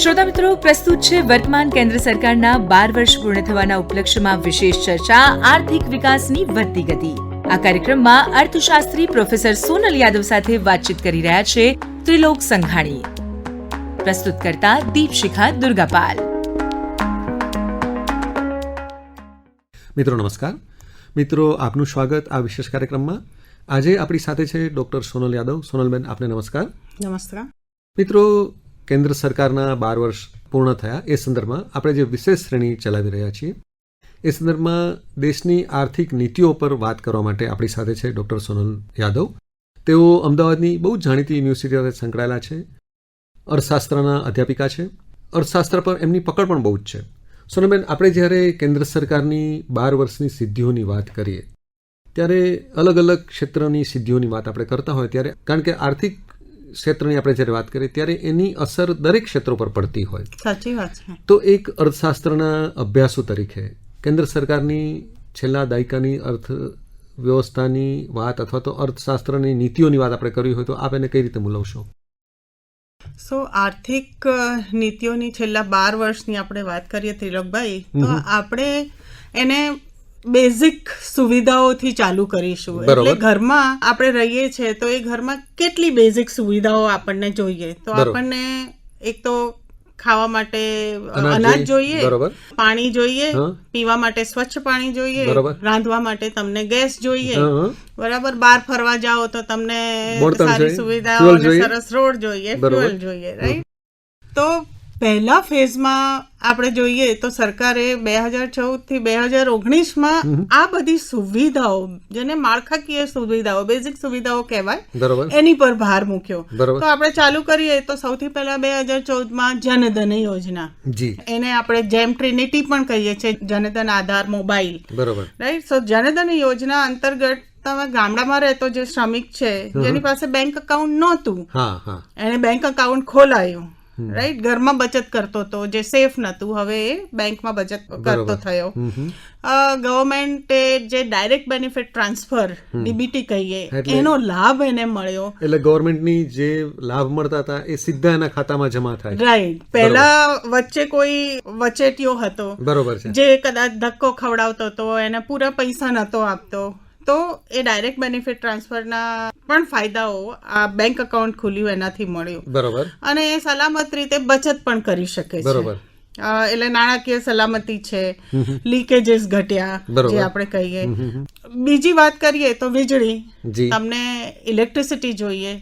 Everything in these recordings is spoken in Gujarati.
શ્રોતા મિત્રો, પ્રસ્તુત છે વર્તમાન કેન્દ્ર સરકારના 12 વર્ષ પૂર્ણ થવાના ઉપલક્ષ્યમાં વિશેષ ચર્ચા આર્થિક વિકાસની વધતી ગતિ. આ કાર્યક્રમમાં અર્થશાસ્ત્રી પ્રોફેસર સોનલ યાદવ સાથે વાતચીત કરી રહ્યા છે ત્રિલોક સંઘાણી. પ્રસ્તુત કરતા દીપશિખા દુર્ગાપાલ. મિત્રો નમસ્કાર. મિત્રો, આપનું સ્વાગત આ વિશેષ કાર્યક્રમમાં. આજે આપણી સાથે છે ડૉક્ટર સોનલ યાદવ. સોનલબેન, આપને નમસ્કાર. નમસ્કાર. મિત્રો, કેન્દ્ર સરકારના 12 વર્ષ પૂર્ણ થયા એ સંદર્ભમાં આપણે જે વિશેષ શ્રેણી ચલાવી રહ્યા છીએ એ સંદર્ભમાં દેશની આર્થિક નીતિઓ પર વાત કરવા માટે આપણી સાથે છે ડૉક્ટર સોનલ યાદવ. તેઓ અમદાવાદની બહુ જાણીતી યુનિવર્સિટી સાથે સંકળાયેલા છે. અર્થશાસ્ત્રના અધ્યાપિકા છે. અર્થશાસ્ત્ર પર એમની પકડ પણ બહુ જ છે. સોનલબેન, આપણે જ્યારે કેન્દ્ર સરકારની 12 વર્ષની સિદ્ધિઓની વાત કરીએ ત્યારે અલગ અલગ ક્ષેત્રની સિદ્ધિઓની વાત આપણે કરતા હોય ત્યારે, કારણ કે આર્થિક ક્ષેત્રની આપણે જ્યારે વાત કરીએ ત્યારે એની અસર દરેક ક્ષેત્રો પર પડતી હોય. સાચી વાત છે. તો એક અર્થશાસ્ત્રના અભ્યાસુ તરીકે કેન્દ્ર સરકારની છેલ્લા દાયકાની અર્થવ્યવસ્થાની વાત અથવા તો અર્થશાસ્ત્રની નીતિઓની વાત આપણે કરવી હોય તો આપ એને કઈ રીતે મૂલવશો? આર્થિક નીતિઓની છેલ્લા 12 વર્ષની આપણે વાત કરીએ ત્રિલોકભાઈ, તો આપણે એને બેઝિક સુવિધાઓથી ચાલુ કરીશું. એટલે ઘરમાં આપણે રહીએ છીએ તો એ ઘરમાં કેટલી બેઝિક સુવિધાઓ આપણને જોઈએ? તો આપણને એક તો ખાવા માટે અનાજ જોઈએ, પાણી જોઈએ, પીવા માટે સ્વચ્છ પાણી જોઈએ, રાંધવા માટે તમને ગેસ જોઈએ, બરાબર. બહાર ફરવા જાઓ તો તમને સારી સુવિધાઓ અને સરસ રોડ જોઈએ, ફ્યુઅલ જોઈએ, રાઈટ. તો પહેલા ફેઝમાં આપણે જોઈએ તો સરકારે 2014 થી 2019માં આ બધી સુવિધાઓ, જેને માળખાકીય સુવિધાઓ, બેઝિક સુવિધાઓ કહેવાય, એની પર ભાર મૂક્યો. તો આપણે ચાલુ કરીએ તો સૌથી પહેલા 2014માં જનધન યોજના, એને આપણે જેમ ટ્રિનિટી પણ કહીએ છીએ, જનધન આધાર મોબાઈલ, રાઈટ. સો જનધન યોજના અંતર્ગત તમે ગામડામાં રહેતો જે શ્રમિક છે જેની પાસે બેંક અકાઉન્ટ નહોતું, એને બેંક અકાઉન્ટ ખોલાયું, રાઈટ. ઘરમાં બચત કરતો હતો, જે સેફ નતું, હવે એ બેંકમાં બચત કરતો થયો. ગવર્મેન્ટે જે ડાયરેક્ટ બેનિફિટ ટ્રાન્સફર, ડીબીટી કહીએ, એનો લાભ એને મળ્યો. એટલે ગવર્મેન્ટની જે લાભ મળતા હતા એ સીધા એના ખાતામાં જમા થાય, રાઈટ. પહેલા વચ્ચે કોઈ વચેટિયો હતો, બરોબર છે, જે કદાચ ધક્કો ખવડાવતો હતો, એને પૂરા પૈસા નતો આપતો. તો એ ડાયરેક્ટ બેનિફિટ ટ્રાન્સફરના પણ ફાયદાઓ આ બેંક અકાઉન્ટ ખુલ્યું એનાથી મળ્યું, બરોબર. અને એ સલામત રીતે બચત પણ કરી શકે છે, બરોબર. એટલે નાણાકીય સલામતી છે, લીકેજીસ ઘટ્યા, જે આપણે કહીએ. બીજી વાત કરીએ તો વીજળી, તમને ઇલેક્ટ્રિસિટી જોઈએ.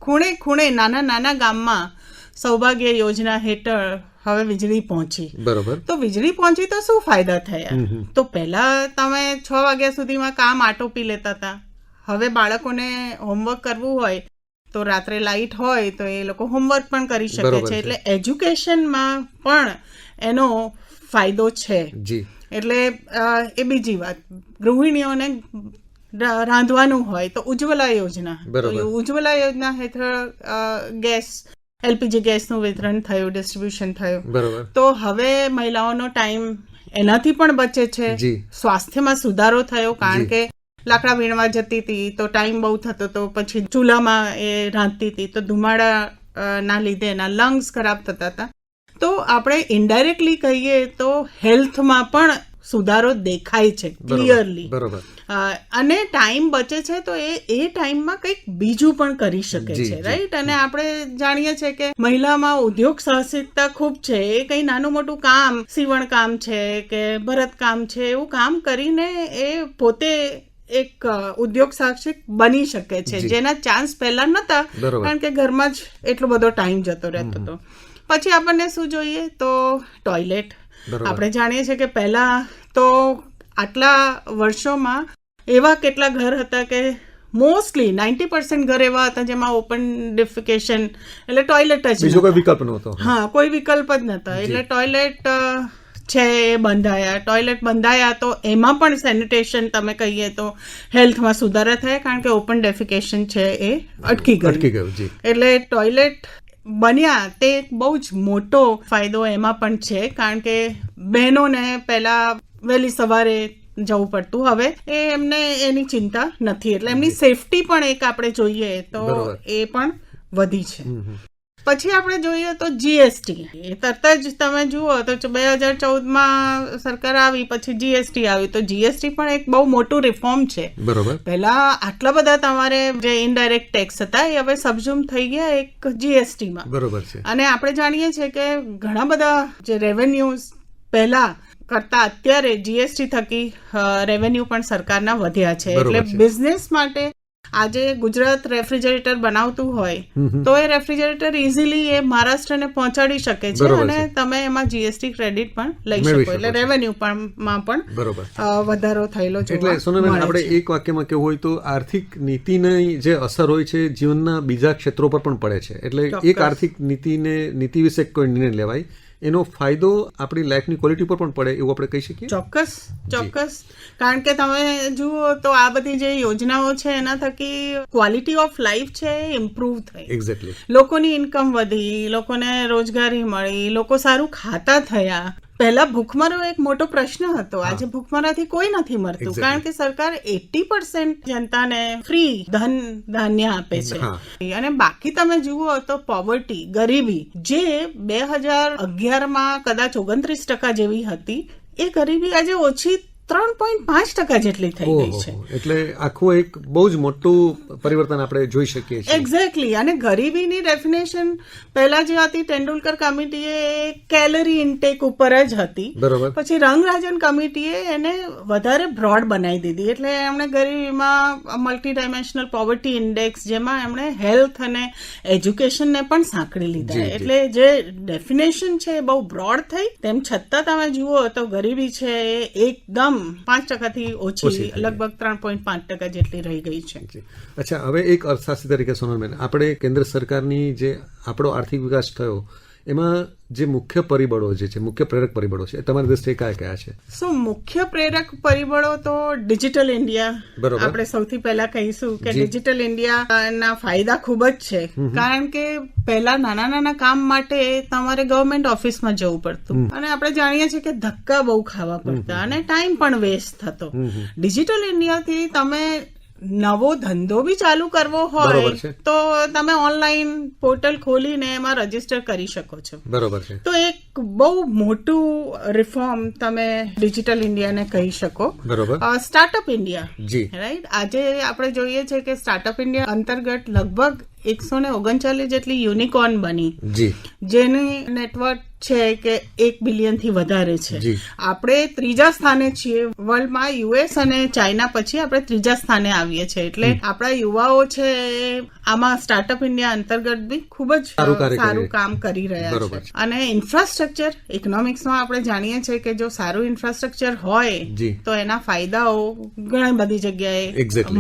ખૂણે ખૂણે નાના નાના ગામમાં સૌભાગ્ય યોજના હેઠળ હવે વીજળી પહોંચી, બરોબર. તો વીજળી પહોંચી તો શું ફાયદા થયા? તો પહેલા તમે 6 વાગ્યા સુધીમાં કામ આટોપી લેતા હતા. હવે બાળકોને હોમવર્ક કરવું હોય તો રાત્રે લાઇટ હોય તો એ લોકો હોમવર્ક પણ કરી શકે છે. એટલે એજ્યુકેશનમાં પણ એનો ફાયદો છે. એટલે એ બીજી વાત. ગૃહિણીઓને રાંધવાનું હોય તો ઉજ્જવલા યોજના, ઉજ્જવલા યોજના હેઠળ ગેસ, એલપીજી ગેસનું વિતરણ થયું, ડિસ્ટ્રીબ્યુશન થયું, બરોબર. તો હવે મહિલાઓનો ટાઈમ એનાથી પણ બચે છે. સ્વાસ્થ્યમાં સુધારો થયો, કારણ કે લાકડા વીણવા જતી હતી તો ટાઈમ બહુ થતો હતો, પછી ચૂલામાં એ રાંધતી હતી તો ધુમાડા ના લીધે એના લંગ્સ ખરાબ થતા હતા. તો આપણે ઇનડાયરેક્ટલી કહીએ તો હેલ્થમાં પણ સુધારો દેખાય છે ક્લિયરલી, અને ટાઈમ બચે છે તો એ ટાઈમમાં કંઈક બીજું પણ કરી શકે છે, રાઈટ. અને આપણે જાણીએ છીએ કે મહિલામાં ઉદ્યોગ સાહસિકતા ખૂબ છે. એ કંઈ નાનું મોટું કામ, સીવણ કામ છે કે ભરત કામ છે, એવું કામ કરીને એ પોતે એક ઉદ્યોગ સાહસિક બની શકે છે, જેના ચાન્સ પહેલા નતા, કારણ કે ઘરમાં જ એટલો બધો ટાઈમ જતો રહેતો હતો. પછી આપણને શું જોઈએ તો ટોયલેટ. આપણે જાણીએ છીએ કે પહેલા તો આટલા વર્ષોમાં એવા કેટલા ઘર હતા કે મોસ્ટલી 90% ઘર એવા હતા જેમાં ઓપન ડિફિકેશન, એટલે ટોયલેટ જ, બીજો કોઈ વિકલ્પ નહોતો. હા, કોઈ વિકલ્પ જ નતા. એટલે ટોયલેટ છે એ બંધાયા. ટોયલેટ બંધાયા તો એમાં પણ સેનિટેશન, તમે કહીએ તો હેલ્થમાં સુધારા થયા, કારણ કે ઓપન ડેફિકેશન છે એ અટકી ગયું. એટલે ટોયલેટ બન્યા તે એક બહુ જ મોટો ફાયદો એમાં પણ છે, કારણ કે બહેનોને પહેલા વહેલી સવારે જવું પડતું, હવે એમને એની ચિંતા નથી. એટલે એમની સેફટી પણ એક આપણે જોઈએ તો એ પણ વધી છે. પછી આપણે જોઈએ તો જીએસટી, તરત જ તમે જુઓ તો 2014માં સરકાર આવી, પછી જીએસટી આવી, તો જીએસટી પણ એક બહુ મોટું રિફોર્મ છે. બરોબર. પહેલા આટલા બધા તમારે જે ઇનડાયરેક્ટ ટેક્સ હતા એ હવે સબઝ્યુમ થઈ ગયા એક જીએસટીમાં. બરોબર છે. અને આપણે જાણીએ છીએ કે ઘણા બધા જે રેવન્યુઝ પહેલા કરતા અત્યારે જીએસટી થકી રેવન્યુ પણ સરકારના વધ્યા છે. એટલે બિઝનેસ માટે આજે ગુજરાત રેફ્રિજરેટર બનાવતું હોય તો એ રેફ્રિજરેટર ઇઝીલી એ મહારાષ્ટ્રને પહોંચાડી શકે છે અને તમે એમાં જીએસટી ક્રેડિટ પણ લઈ શકો, એટલે રેવન્યુ માં પણ વધારો થયેલો છે. એટલે સોનલબેન, આપણે એક વાક્યમાં કેવું હોય તો આર્થિક નીતિની જે અસર હોય છે જીવનના બીજા ક્ષેત્રો પર પણ પડે છે. એટલે એક આર્થિક નીતિ વિશે કોઈ નિર્ણય લેવાય, એનો ફાયદો આપણી લાઈફની ક્વોલિટી પર પણ પડે એવું આપણે કહી શકીએ. ચોક્કસ. કારણ કે તમે જુઓ તો આ બધી જે યોજનાઓ છે એના થકી ક્વોલિટી ઓફ લાઈફ છે એ ઇમ્પ્રૂવ થઈ. એક્ઝેક્ટલી. લોકોની ઇન્કમ વધી, લોકોને રોજગારી મળી, લોકો સારું ખાતા થયા. પહેલા ભૂખમરો એક મોટો પ્રશ્ન હતો, આજે ભૂખમરાથી કોઈ નથી મરતું, કારણ કે સરકાર 80% જનતાને ફ્રી ધાન્ય આપે છે. અને બાકી તમે જુઓ તો પોવર્ટી, ગરીબી, જે 2011માં કદાચ 29% જેવી હતી, એ ગરીબી આજે ઓછી 3.5% જેટલી થઈ ગઈ છે. એટલે આખું એક બહુ જ મોટું પરિવર્તન આપણે જોઈ શકીએ છીએ. એક્ઝેક્ટલી. અને ગરીબીની ડેફિનેશન પહેલા જે હતી ટેન્ડુલકર કમિટીએ કેલરી ઇન્ટેક ઉપર જ હતી. બરોબર. પછી રંગરાજન કમિટીએ એને વધારે બ્રોડ બનાવી દીધી, એટલે એમણે ગરીબીમાં મલ્ટી ડાયમેન્શનલ પોવર્ટી ઇન્ડેક્સ, જેમાં એમણે હેલ્થ અને એજ્યુકેશનને પણ સાંકળી લીધા. એટલે જે ડેફિનેશન છે એ બહુ બ્રોડ થઈ, તેમ છતાં તમે જુઓ તો ગરીબી છે એ એકદમ 5% થી ઓછી, લગભગ 3.5% જેટલી રહી ગઈ છે. અચ્છા, હવે એક અર્થશાસ્ત્રી તરીકે સોનલબેન, આપણે કેન્દ્ર સરકારની જે આપણો આર્થિક વિકાસ થયો એમાં જે મુખ્ય પરિબળો જે છે, મુખ્ય પ્રેરક પરિબળો છે, તમારી દ્રષ્ટિએ કયા છે? મુખ્ય પ્રેરક પરિબળો તો ડિજિટલ ઇન્ડિયા, આપણે સૌથી પહેલા કહીશું કે ડિજિટલ ઇન્ડિયાના ફાયદા ખૂબ જ છે. કારણ કે પહેલા નાના કામ માટે તમારે ગવર્મેન્ટ ઓફિસમાં જવું પડતું, અને આપણે જાણીએ છીએ કે ધક્કા બહુ ખાવા પડતા અને ટાઈમ પણ વેસ્ટ થતો. ડિજિટલ ઇન્ડિયાથી તમે નવો ધંધો બી ચાલુ કરવો હોય તો તમે ઓનલાઈન પોર્ટલ ખોલીને એમાં રજીસ્ટર કરી શકો છો. બરોબર છે. તો એક બહુ મોટું રિફોર્મ તમે ડિજિટલ ઇન્ડિયાને કહી શકો. બરોબર. સ્ટાર્ટઅપ ઇન્ડિયા, જી, રાઈટ. આજે આપણે જોઈએ છે કે સ્ટાર્ટઅપ ઇન્ડિયા અંતર્ગત લગભગ 139 જેટલી યુનિકોર્ન બની, જેની નેટવર્ક છે કે 1 બિલિયન થી વધારે છે. આપણે ત્રીજા સ્થાને છીએ વર્લ્ડમાં. યુએસ અને ચાઇના પછી આપણે ત્રીજા સ્થાને આવીએ છીએ. એટલે આપણા યુવાઓ છે આમાં સ્ટાર્ટઅપ ઇન્ડિયા અંતર્ગત બી ખૂબ જ સારું કામ કરી રહ્યા છે. અને ઇન્ફ્રાસ્ટ્રક્ચર, ઇકોનોમિક્સમાં આપણે જાણીએ છીએ કે જો સારું ઇન્ફ્રાસ્ટ્રક્ચર હોય તો એના ફાયદાઓ ઘણી બધી જગ્યાએ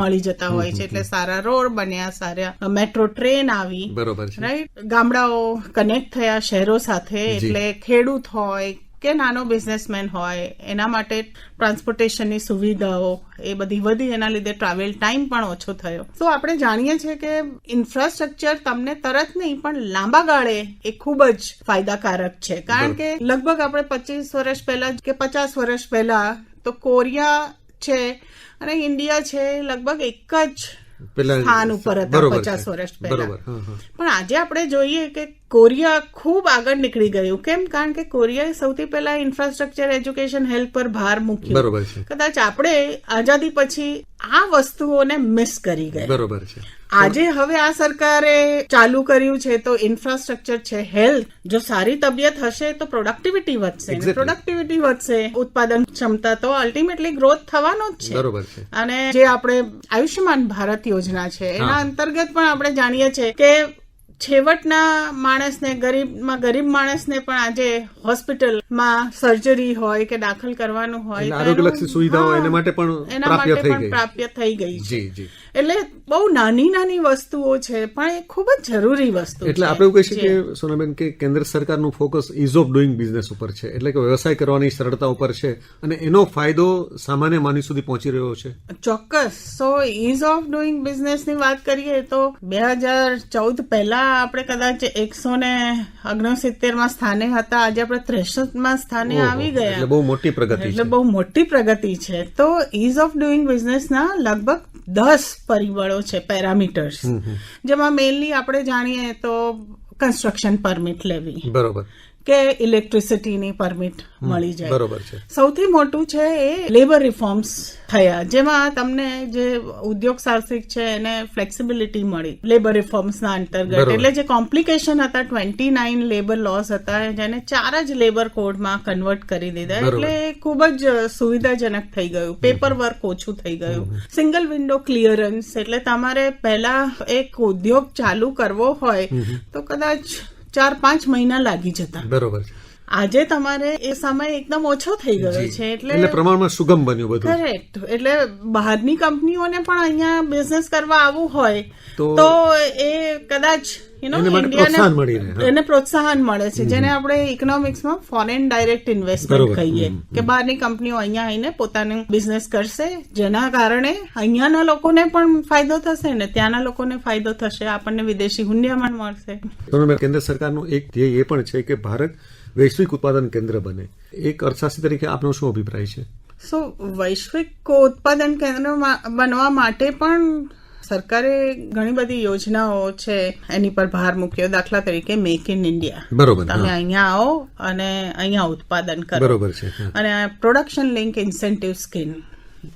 મળી જતા હોય છે. એટલે સારા રોડ બન્યા, સારા મેટ્રો ટ્રેન આવી, રાઈટ, ગામડાઓ કનેક્ટ થયા શહેરો સાથે. એટલે ખેડૂત હોય કે નાનો બિઝનેસમેન હોય, એના માટે ટ્રાન્સપોર્ટેશનની સુવિધાઓ એ બધી વધી, એના લીધે ટ્રાવેલ ટાઈમ પણ ઓછો થયો. તો આપણે જાણીએ છીએ કે ઇન્ફ્રાસ્ટ્રક્ચર તમને તરત નહીં પણ લાંબા ગાળે એ ખૂબ જ ફાયદાકારક છે. કારણ કે લગભગ આપણે 25 વર્ષ પહેલા કે 50 વર્ષ પહેલા તો કોરિયા છે અને ઇન્ડિયા છે લગભગ એક જ સ્થાન ઉપર હતા 50 વર્ષ પહેલા. પણ આજે આપણે જોઈએ કે કોરિયા ખૂબ આગળ નીકળી ગયું. કેમ? કારણ કે કોરિયાએ સૌથી પહેલા ઇન્ફ્રાસ્ટ્રક્ચર, એજ્યુકેશન, હેલ્થ પર ભાર મૂક્યો. કદાચ આપણે આઝાદી પછી આ વસ્તુઓને મિસ કરી ગયા. બરોબર છે. આજે હવે આ સરકારે ચાલુ કર્યું છે તો ઇન્ફ્રાસ્ટ્રક્ચર છે, હેલ્થ. જો સારી તબિયત હશે તો પ્રોડક્ટિવિટી વધશે, પ્રોડક્ટિવિટી વધશે, ઉત્પાદન ક્ષમતા, તો અલ્ટિમેટલી ગ્રોથ થવાનો જ છે. બરોબર છે. અને જે આપણે આયુષ્યમાન ભારત યોજના છે એના અંતર્ગત પણ આપણે જાણીએ છીએ કે છેવટના માણસને, ગરીબ માણસને પણ આજે હોસ્પિટલમાં સર્જરી હોય કે દાખલ કરવાનું હોય, આરોગ્યલક્ષી સુવિધાઓ એના માટે પણ પ્રાપ્ય થઈ ગઈ છે. એટલે બહુ નાની વસ્તુઓ છે પણ એ ખૂબ જ જરૂરી વસ્તુ છે. એટલે આપણે એવું કહી શકીએ સોનાબેન કે કેન્દ્ર સરકારનું focus ease of doing business ઉપર છે, એટલે કે વ્યવસાય કરવાની સરળતા ઉપર છે અને એનો ફાયદો સામાન્ય માનવી સુધી પહોંચી રહ્યો છે. ચોક્કસ. સો ઇઝ ઓફ ડુઈંગ બિઝનેસની વાત કરીએ તો 2014 પહેલા આપણે કદાચ 169માં સ્થાને હતા, આજે આપણે 63માં સ્થાને આવી ગયા. એટલે બહુ મોટી પ્રગતિ, એટલે બહુ મોટી પ્રગતિ છે. તો ઇઝ ઓફ ડુઈંગ બિઝનેસના લગભગ 10 પરિબળો છે, પેરામીટર્સ, જેમાં મેઇનલી આપણે જાણીએ તો કન્સ્ટ્રક્શન પરમિટ લેવી, બરોબર, કે ઇલેક્ટ્રિસિટીની પરમિટ મળી જાય. બરોબર છે. સૌથી મોટું છે એ લેબર રિફોર્મ્સ થયા, જેમાં તમને જે ઉદ્યોગ સાહસિક છે એને ફ્લેક્સિબિલિટી મળી લેબર રિફોર્મ્સના અંતર્ગત. એટલે જે કોમ્પ્લિકેશન હતા 29 લેબર લોસ હતા જેને 4 જ લેબર કોડમાં કન્વર્ટ કરી દીધા. એટલે ખૂબ જ સુવિધાજનક થઈ ગયું, પેપર વર્ક ઓછું થઈ ગયું, સિંગલ વિન્ડો ક્લિયરન્સ. એટલે તમારે પહેલા એક ઉદ્યોગ ચાલુ કરવો હોય તો કદાચ 4-5 મહિના લાગી જતા. બરોબર. આજે તમારે એ સમય એકદમ ઓછો થઈ ગયો છે. એટલે પ્રમાણમાં સુગમ બન્યું બધું. કરેક્ટ. એટલે બહારની કંપનીઓને પણ અહીંયા બિઝનેસ કરવા આવવું હોય તો એ કદાચ એને પ્રોત્સાહન મળે છે, જેને આપણે ઇકોનોમિક્સમાં ફોરેન ડાયરેક્ટ ઇન્વેસ્ટમેન્ટ કહીએ, કે બહારની કંપનીઓ અહીંયા આવીને પોતાનું બિઝનેસ કરશે, જેના કારણે અહીંયાના લોકોને પણ ફાયદો થશે ને ત્યાંના લોકોને ફાયદો થશે, આપણને વિદેશી હુંડિયામણ મળશે. કેન્દ્ર સરકારનું એક ધ્યેય એ પણ છે કે ભારત વૈશ્વિક ઉત્પાદન કેન્દ્ર બને. એક અર્થશાસ્ત્રી તરીકે આપનો શું અભિપ્રાય છે? વૈશ્વિક ઉત્પાદન કેન્દ્ર બનવા માટે પણ સરકારે ઘણી બધી યોજનાઓ છે એની પર ભાર મૂક્યો. દાખલા તરીકે મેક ઇન ઇન્ડિયા. બરોબર. તમે અહીંયા આવો અને અહીંયા ઉત્પાદન કરો. બરોબર છે. અને પ્રોડક્શન લિંક ઇન્સેન્ટિવ સ્કીમ,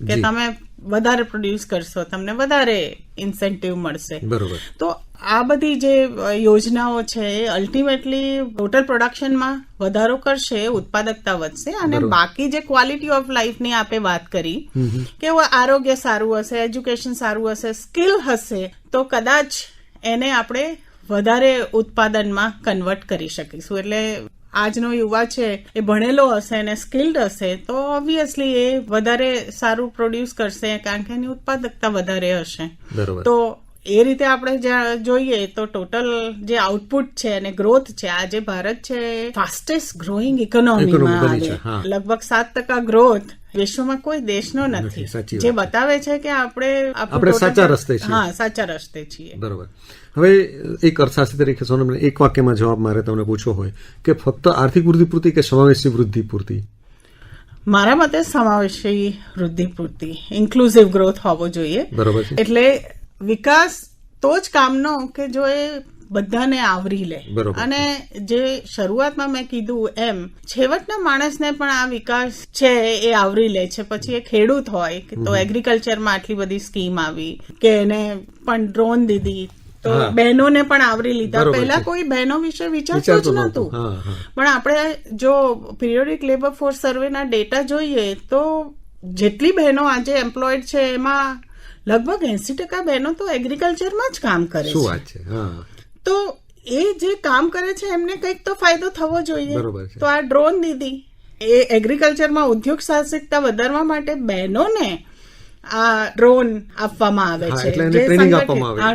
કે તમે વધારે પ્રોડ્યુસ કરશો તમને વધારે ઇન્સેન્ટિવ મળશે. બરોબર. તો આ બધી જે યોજનાઓ છે એ અલ્ટિમેટલી ટોટલ પ્રોડક્શનમાં વધારો કરશે, ઉત્પાદકતા વધશે, અને બાકી જે ક્વોલિટી ઓફ લાઈફની આપણે વાત કરી કે આરોગ્ય સારું હશે, એજ્યુકેશન સારું હશે, સ્કિલ હશે, તો કદાચ એને આપણે વધારે ઉત્પાદનમાં કન્વર્ટ કરી શકીશું. એટલે આજનો યુવા છે એ ભણેલો હશે અને સ્કિલ્ડ હશે તો ઓબ્વિયસલી એ વધારે સારું પ્રોડ્યુસ કરશે, કારણ કે એની ઉત્પાદકતા વધારે હશે. તો એ રીતે આપણે જોઈએ તો ટોટલ જે આઉટપુટ છે અને ગ્રોથ છે, આજે ભારત છે ફાસ્ટેસ્ટ ગ્રોઈંગ ઇકોનોમીમાં આવે, લગભગ 7% ગ્રોથ વિશ્વમાં કોઈ દેશનો નથી, જે બતાવે છે કે આપણે સાચા રસ્તે છીએ. હા, સાચા રસ્તે છીએ. બરોબર. હવે એક અર્થશાસ્ત્રી તરીકે સોનમને એક વાક્યમાં જવાબ મારે તમને પૂછવો હોય કે ફક્ત આર્થિક વૃદ્ધિ પૂરતી કે સમાવેશી વૃદ્ધિ પૂરતી? મારા મતે સમાવેશી વૃદ્ધિ પૂરતી, ઇન્ક્લુઝિવ ગ્રોથ હોવો જોઈએ. બરોબર છે. એટલે વિકાસ તો જ કામનો કે જો એ બધાને આવરી લે. અને જે શરૂઆતમાં મેં કીધું એમ છેવટના માણસને પણ આ વિકાસ છે એ આવરી લે છે. પછી એ ખેડૂત હોય તો એગ્રીકલ્ચરમાં આટલી બધી સ્કીમ આવી, કે એને પણ ડ્રોન દીધી, તો બહેનોને પણ આવરી લીધા. પહેલા કોઈ બહેનો વિશે વિચારતું જ નતું. પણ આપણે જો પીરિયોડિક લેબર ફોર્સ સર્વેના ડેટા જોઈએ તો જેટલી બહેનો આજે એમ્પ્લોયડ છે એમાં લગભગ 80% બહેનો તો એગ્રીકલ્ચરમાં જ કામ કરે છે. તો એ જે કામ કરે છે એમને કંઈક તો ફાયદો થવો જોઈએ. તો આ ડ્રોન દીદી એ એગ્રીકલ્ચરમાં ઉદ્યોગ સાહસિકતા વધારવા માટે બહેનોને આ ડ્રોન આપવામાં આવે છે,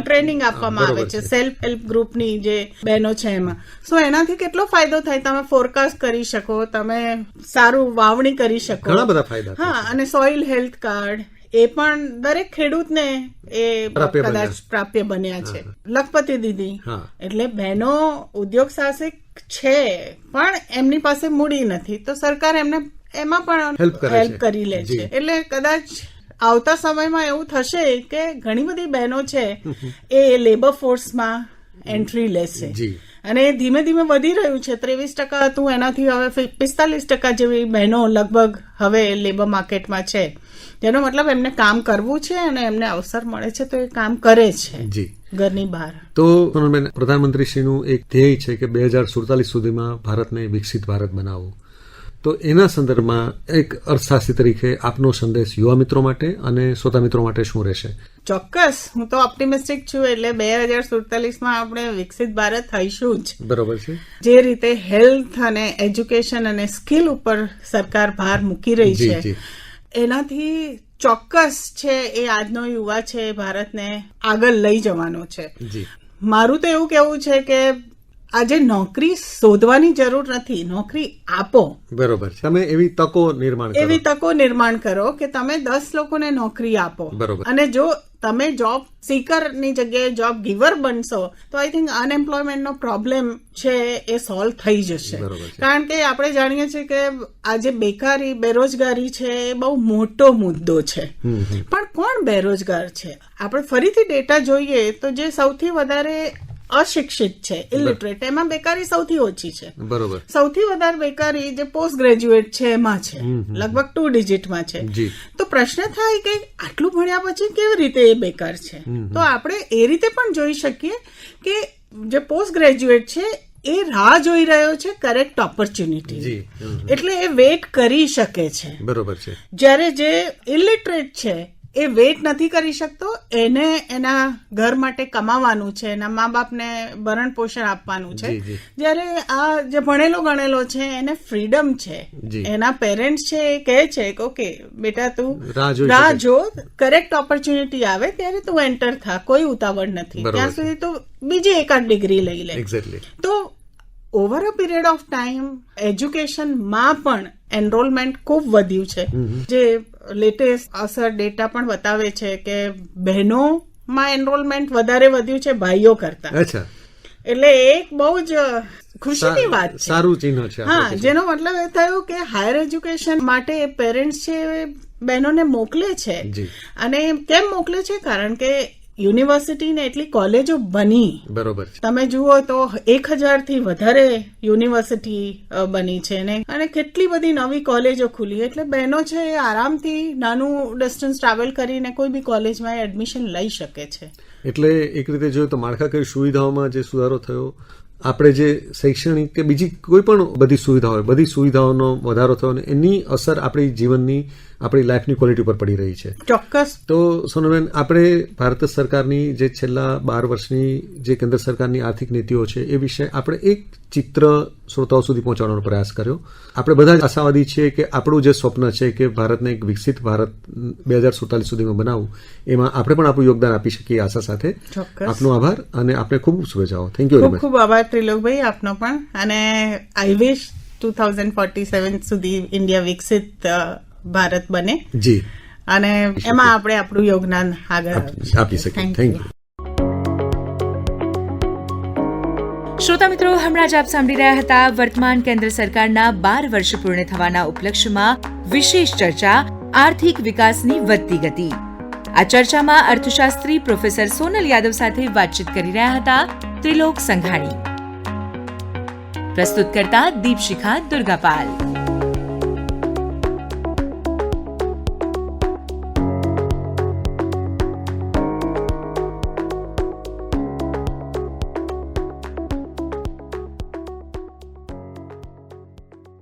ટ્રેનિંગ આપવામાં આવે છે સેલ્ફ હેલ્પ ગ્રુપની જે બહેનો છે એમાં. સો એનાથી કેટલો ફાયદો થાય, તમે ફોરકાસ્ટ કરી શકો, તમે સારું વાવણી કરી શકો, ઘણા બધા ફાયદા. હા, અને સોઇલ હેલ્થ કાર્ડ એ પણ દરેક ખેડૂતને એ કદાચ પ્રાપ્ય બન્યા છે. લખપતિ દીદી, એટલે બહેનો ઉદ્યોગ સાહસિક છે પણ એમની પાસે મૂડી નથી, તો સરકાર એમને એમાં પણ હેલ્પ કરી લે છે. એટલે કદાચ આવતા સમયમાં એવું થશે કે ઘણી બધી બહેનો છે એ લેબર ફોર્સમાં એન્ટ્રી લેશે, અને ધીમે ધીમે વધી રહ્યું છે. 23% હતું, એનાથી હવે 45% જેવી બહેનો લગભગ હવે લેબર માર્કેટમાં છે, જેનો મતલબ એમને કામ કરવું છે અને એમને અવસર મળે છે તો એ કામ કરે છે ઘરની બહાર. તો પ્રધાનમંત્રીશ્રીનું એક ધ્યેય છે કે 2047 સુધીમાં ભારતને વિકસિત ભારત બનાવવું. તો એના સંદર્ભમાં એક અર્થશાસ્ત્રી તરીકે આપનો સંદેશ યુવા મિત્રો માટે અને શ્રોતા મિત્રો માટે શું રહેશે? ચોક્કસ, હું તો ઓપ્ટિમિસ્ટિક છું. એટલે 2047માં આપણે વિકસિત ભારત થઈશું જ. બરોબર છે. જે રીતે હેલ્થ અને એજ્યુકેશન અને સ્કિલ ઉપર સરકાર ભાર મૂકી રહી છે, એનાથી ચોક્કસ છે એ આજનો યુવા છે ભારતને આગળ લઈ જવાનો છે. મારું તો એવું કેવું છે કે આજે નોકરી શોધવાની જરૂર નથી, નોકરી આપો. બરોબર છે. તમે એવી તકો નિર્માણ કરો કે તમે 10 લોકોને નોકરી આપો. બરોબર. અને જો તમે જોબ સીકરની જગ્યાએ જોબ ગીવર બનશો તો આઈ થિંક અનએમ્પ્લોયમેન્ટનો પ્રોબ્લેમ છે એ સોલ્વ થઈ જશે. કારણ કે આપણે જાણીએ છીએ કે આજે બેકારી, બેરોજગારી છે એ બહુ મોટો મુદ્દો છે. પણ કોણ બેરોજગાર છે? આપણે ફરીથી ડેટા જોઈએ તો જે સૌથી વધારે અશિક્ષિત છે, ઇલિટરેટ, એમાં બેકારી સૌથી ઓછી છે. બરોબર. સૌથી વધારે બેકારી જે પોસ્ટ ગ્રેજ્યુએટ છે એમાં છે, લગભગ 2 ડિજિટમાં છે. તો પ્રશ્ન થાય કે આટલું ભણ્યા પછી કેવી રીતે એ બેકાર છે? તો આપણે એ રીતે પણ જોઈ શકીએ કે જે પોસ્ટ ગ્રેજ્યુએટ છે એ રાહ જોઈ રહ્યો છે કરેક્ટ ઓપોર્ચ્યુનિટી, એટલે એ વેઇટ કરી શકે છે. બરોબર છે. જ્યારે જે ઇલિટરેટ છે એ વેઇટ નથી કરી શકતો, એને એના ઘર માટે કમાવાનું છે, એના મા બાપને ભરણ પોષણ આપવાનું છે. જ્યારે આ જે ભણેલો ગણેલો છે એને ફ્રીડમ છે, એના પેરેન્ટ્સ છે એ કહે છે કે ઓકે બેટા તું રાહ જો, કરેક્ટ ઓપોર્ચ્યુનિટી આવે ત્યારે તું એન્ટર થા, કોઈ ઉતાવળ નથી, ત્યાં સુધી તું બીજી એકાદ ડિગ્રી લઈ લે. તો over a period of time એજ્યુકેશનમાં પણ એનરોલમેન્ટ ખૂબ વધ્યું છે. જે લેટેસ્ટ અસર ડેટા પણ બતાવે છે કે બહેનોમાં એનરોલમેન્ટ વધારે વધ્યું છે ભાઈઓ કરતા. એટલે એક બહુ જ ખુશીની વાત છે, સારું ચિહ્ન છે. હા, જેનો મતલબ એ થયો કે હાયર એજ્યુકેશન માટે પેરેન્ટ્સ છે બહેનોને મોકલે છે. અને કેમ મોકલે છે? કારણ કે યુનિવર્સિટી ને એટલી કોલેજો બની. બરોબર. તમે જુઓ તો 1000 થી વધારે યુનિવર્સિટી બની છે ને, અને કેટલી બધી નવી કોલેજો ખુલી, એટલે બહેનો છે એ આરામથી નાનું ડિસ્ટન્સ ટ્રાવેલ કરીને કોઈ બી કોલેજમાં એડમિશન લઈ શકે છે. એટલે એક રીતે જોઈએ તો માળખાકીય સુવિધાઓમાં જે સુધારો થયો, આપણે જે શૈક્ષણિક કે બીજી કોઈ પણ બધી સુવિધાઓ હોય, બધી સુવિધાઓનો વધારો થયો, અને એની અસર આપણી જીવનની, આપણી લાઈફની ક્વોલિટી પર પડી રહી છે. ચોક્કસ. તો સોનલબેન, આપણે ભારત સરકારની જે છેલ્લા 12 વર્ષની જે કેન્દ્ર સરકારની આર્થિક નીતિઓ છે એ વિશે આપણે એક ચિત્ર શ્રોતાઓ સુધી પહોંચાડવાનો પ્રયાસ કર્યો. આપણે બધા જ આશાવાદી છીએ કે આપણું જે સ્વપ્ન છે કે ભારતને એક વિકસિત ભારત 2047 સુધીમાં બનાવવું, એમાં આપણે પણ આપણું યોગદાન આપી શકીએ આશા સાથે. આપનો આભાર અને આપને ખૂબ શુભેચ્છાઓ. Thank you. ખૂબ ખૂબ આભાર ત્રિલોકભાઈ આપનો પણ. અને આઈ વિશ 2047 સુધી ઇન્ડિયા વિકસિત ભારત બને. જી. અને એમાં આપણે આપણું યોગદાન આગળ આપી શકીએ. Thank you. શ્રોતા મિત્રો, હમણાં જ આપ સાંભળી રહ્યા હતા વર્તમાન કેન્દ્ર સરકારના 12 વર્ષ પૂર્ણ થવાના ઉપલક્ષ્યમાં વિશેષ ચર્ચા, આર્થિક વિકાસની વધતી ગતિ. આ ચર્ચામાં અર્થશાસ્ત્રી પ્રોફેસર સોનલ યાદવ સાથે વાતચીત કરી રહ્યા હતા ત્રિલોક સંઘાણી. પ્રસ્તુત કરતા દીપશિખા દુર્ગાપાલ.